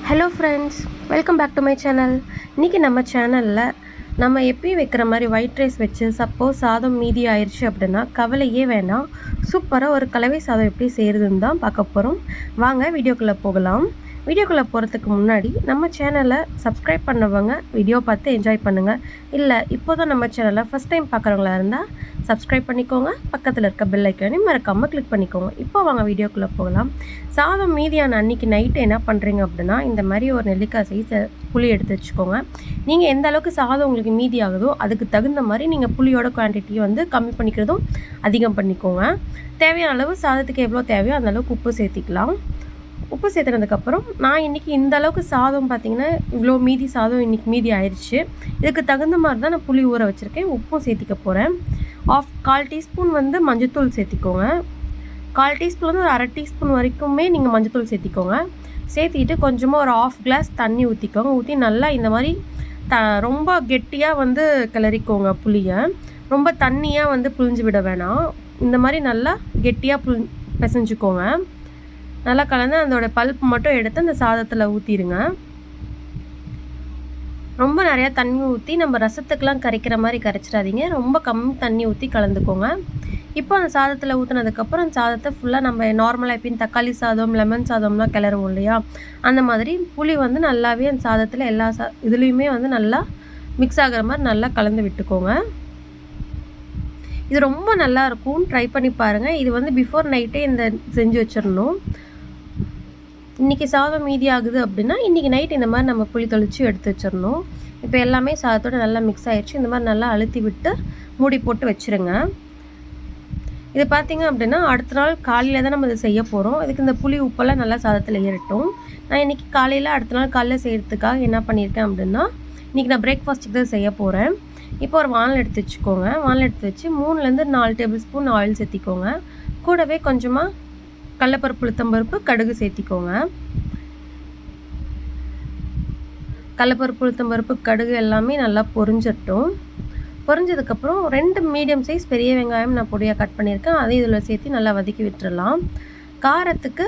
Hello friends, welcome back to my channel. இன்றைக்கி நம்ம சேனலில் நம்ம எப்பயும் வைக்கிற மாதிரி ஒயிட் ரைஸ் வச்சு சப்போஸ் சாதம் மீதி ஆயிடுச்சு அப்படின்னா கவலையே வேணாம், சூப்பராக ஒரு கலவை சாதம் எப்படி செய்கிறதுன்னு தான் பார்க்க போகிறோம். வாங்க வீடியோக்குள்ளே போகலாம். வீடியோக்குள்ளே போகிறதுக்கு முன்னாடி நம்ம சேனலை சப்ஸ்கிரைப் பண்ணவங்க வீடியோ பார்த்து என்ஜாய் பண்ணுங்கள். இல்லை இப்போ தான் நம்ம சேனலை ஃபஸ்ட் டைம் பார்க்குறவங்களா இருந்தால் சப்ஸ்கிரைப் பண்ணிக்கோங்க. பக்கத்தில் இருக்க பெல் ஐக்கானையும் மறக்காமல் கிளிக் பண்ணிக்கோங்க. இப்போ வாங்க வீடியோக்குள்ளே போகலாம். சாதம் மீதியான அன்றைக்கி நைட்டு என்ன பண்ணுறீங்க அப்படின்னா, இந்த மாதிரி ஒரு நெல்லிக்காய் சைஸ் புளி எடுத்து வச்சுக்கோங்க. நீங்கள் எந்த அளவுக்கு சாதம் உங்களுக்கு மீதி ஆகுதோ அதுக்கு தகுந்த மாதிரி நீங்கள் புளியோட குவான்டிட்டியை வந்து கம்மி பண்ணிக்கிறதும் அதிகம் பண்ணிக்கோங்க. தேவையான அளவு சாதத்துக்கு எவ்வளோ தேவையோ அந்த அளவுக்கு உப்பு சேர்த்திக்கலாம். உப்பு சேர்த்துனதுக்கப்புறம் நான் இன்றைக்கி இந்த அளவுக்கு சாதம் பார்த்திங்கன்னா இவ்வளோ மீதி சாதம் இன்றைக்கி மீதி ஆயிடுச்சு. இதுக்கு தகுந்த மாதிரி தான் நான் புளி ஊற வச்சுருக்கேன். உப்பும் சேர்த்திக்க போகிறேன். 1/4 டீஸ்பூன் வந்து மஞ்சத்தூள் சேர்த்திக்கோங்க. 1/4 டீஸ்பூன் வந்து ஒரு 1/2 டீஸ்பூன் வரைக்குமே நீங்கள் மஞ்சத்தூள் சேர்த்திக்கோங்க. சேர்த்திட்டு கொஞ்சமாக ஒரு 1/2 கிளாஸ் தண்ணி ஊற்றிக்கோங்க. ஊற்றி நல்லா இந்த மாதிரி ரொம்ப கெட்டியாக வந்து கிளறிக்கோங்க. புளியை ரொம்ப தண்ணியாக வந்து புழிஞ்சு விட வேணாம். இந்த மாதிரி நல்லா கெட்டியாக பிசைஞ்சுக்கோங்க. நல்லா கலந்து அதோட பல்ப் மட்டும் எடுத்து அந்த சாதத்தில் ஊற்றிடுங்க. ரொம்ப நிறையா தண்ணி ஊற்றி நம்ம ரசத்துக்கெலாம் கரைக்கிற மாதிரி கரைச்சிடாதீங்க. ரொம்ப கம்மி தண்ணி ஊற்றி கலந்துக்கோங்க. இப்போ அந்த சாதத்தில் ஊற்றினதுக்கப்புறம் அந்த சாதத்தை ஃபுல்லாக நம்ம நார்மலாக எப்பயும் தக்காளி சாதம் லெமன் சாதம்லாம் கிளறுவோம் இல்லையா, அந்த மாதிரி புளி வந்து நல்லாவே அந்த சாதத்தில் எல்லா இதுலேயுமே வந்து நல்லா மிக்ஸ் ஆகிற மாதிரி நல்லா கலந்து விட்டுக்கோங்க. இது ரொம்ப நல்லாயிருக்கும், ட்ரை பண்ணி பாருங்கள். இது வந்து பிஃபோர் நைட்டே இந்த செஞ்சு வச்சிடணும். இன்றைக்கி சாதம் மீதி ஆகுது அப்படின்னா இன்றைக்கி நைட் இந்த மாதிரி நம்ம புளி தொளிச்சு எடுத்து வச்சிடணும். இப்போ எல்லாமே சாதத்தோடு நல்லா மிக்ஸ் ஆகிடுச்சு. இந்த மாதிரி நல்லா அழுத்தி விட்டு மூடி போட்டு வச்சுருங்க. இது பார்த்திங்க அப்படின்னா அடுத்த நாள் காலையில் தான் நம்ம இதை செய்ய போகிறோம். இதுக்கு இந்த புளி உப்பெல்லாம் நல்லா சாதத்தில் ஏறட்டும். நான் இன்றைக்கி காலையில் அடுத்த நாள் காலையில் செய்கிறதுக்காக என்ன பண்ணியிருக்கேன் அப்படின்னா, இன்றைக்கி நான் பிரேக்ஃபாஸ்ட்டுக்கு தான் செய்ய போகிறேன். இப்போ ஒரு வானல் எடுத்து வச்சுக்கோங்க. வானல் எடுத்து வச்சு 3லேருந்து 4 டேபிள் ஸ்பூன் ஆயில் சேர்த்திக்கோங்க. கூடவே கொஞ்சமாக கடலைப்பருப்பு உளுத்தம்பருப்பு கடுகு சேர்த்திக்கோங்க. கடலைப்பருப்பு உளுத்தம்பருப்பு கடுகு எல்லாமே நல்லா பொரிஞ்சிடட்டும். பொரிஞ்சதுக்கப்புறம் 2 மீடியம் சைஸ் பெரிய வெங்காயம் நான் பொடியாக கட் பண்ணியிருக்கேன். அதையும் இதில் சேர்த்து நல்லா வதக்கி விட்டுறலாம். காரத்துக்கு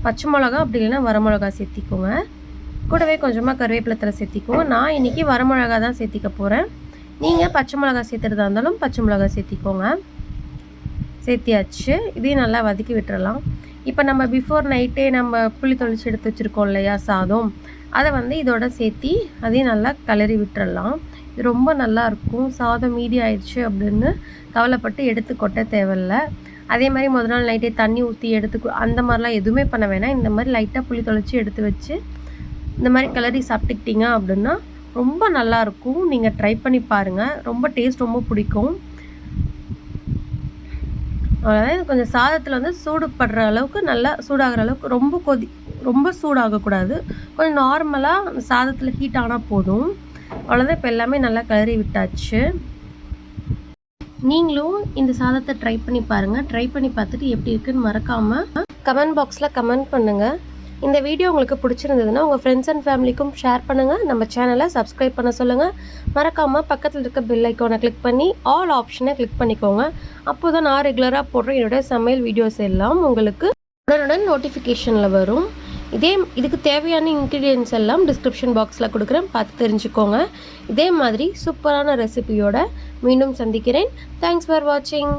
பச்சை மிளகா அப்படி இல்லைன்னா வரமிளகா சேர்த்திக்கோங்க. கூடவே கொஞ்சமாக கருவேப்பிலை தழை சேர்த்திக்கோங்க. நான் இன்றைக்கி வரமிளகா தான் சேர்த்திக்க போகிறேன். நீங்கள் பச்சை மிளகா சேர்த்துறதா இருந்தாலும் பச்சை மிளகா சேர்த்திக்கோங்க. சேர்த்தியாச்சு. இதையும் நல்லா வதக்கி விட்டுறலாம். இப்போ நம்ம பிஃபோர் நைட்டே நம்ம புளி தொளிச்சு எடுத்து வச்சுருக்கோம் இல்லையா சாதம், அதை வந்து இதோட சேர்த்தி அதையும் நல்லா கிளறி விட்டுறலாம். இது ரொம்ப நல்லாயிருக்கும். சாதம் மீதி ஆயிடுச்சு அப்படின்னு கவலைப்பட்டு எடுத்து கொட்ட தேவையில்ல. அதே மாதிரி முதல் நாள் நைட்டே தண்ணி ஊற்றி எடுத்து அந்த மாதிரிலாம் எதுவுமே பண்ண வேணாம். இந்த மாதிரி லைட்டாக புளி தொளிச்சு எடுத்து வச்சு இந்த மாதிரி கிளறி சாப்பிட்டுக்கிட்டிங்க அப்படின்னா ரொம்ப நல்லாயிருக்கும். நீங்கள் ட்ரை பண்ணி பாருங்கள். ரொம்ப டேஸ்ட் ரொம்ப பிடிக்கும். அவ்வளோதான். கொஞ்சம் சாதத்தில் வந்து சூடுபடுற அளவுக்கு நல்லா சூடாகிற அளவுக்கு ரொம்ப சூடாகக்கூடாது. கொஞ்சம் நார்மலாக சாதத்தில் ஹீட் ஆனால் போதும். அவ்வளோதான். இப்போ எல்லாமே நல்லா கிளறி விட்டாச்சு. நீங்களும் இந்த சாதத்தை ட்ரை பண்ணி பாருங்கள். ட்ரை பண்ணி பார்த்துட்டு எப்படி இருக்குன்னு மறக்காமல் கமெண்ட் பாக்ஸில் கமெண்ட் பண்ணுங்கள். இந்த வீடியோ உங்களுக்கு பிடிச்சிருந்ததுன்னா உங்கள் ஃப்ரெண்ட்ஸ் அண்ட் ஃபேமிலிக்கும் ஷேர் பண்ணுங்கள். நம்ம சேனலை சப்ஸ்கிரைப் பண்ண சொல்லுங்கள். மறக்காமல் பக்கத்தில் இருக்க பெல் ஐக்கானை கிளிக் பண்ணி ஆல் ஆப்ஷனை கிளிக் பண்ணிக்கோங்க. அப்போ தான் நான் ரெகுலராக போடுற என்னோடய சமையல் வீடியோஸ் எல்லாம் உங்களுக்கு உடனுடன் நோட்டிஃபிகேஷனில் வரும். இதுக்கு தேவையான இன்க்ரீடியன்ஸ் எல்லாம் டிஸ்கிரிப்ஷன் பாக்ஸில் கொடுக்குறேன், பார்த்து தெரிஞ்சுக்கோங்க. இதே மாதிரி சூப்பரான ரெசிபியோட மீண்டும் சந்திக்கிறேன். தேங்க்ஸ் ஃபார் வாட்சிங்.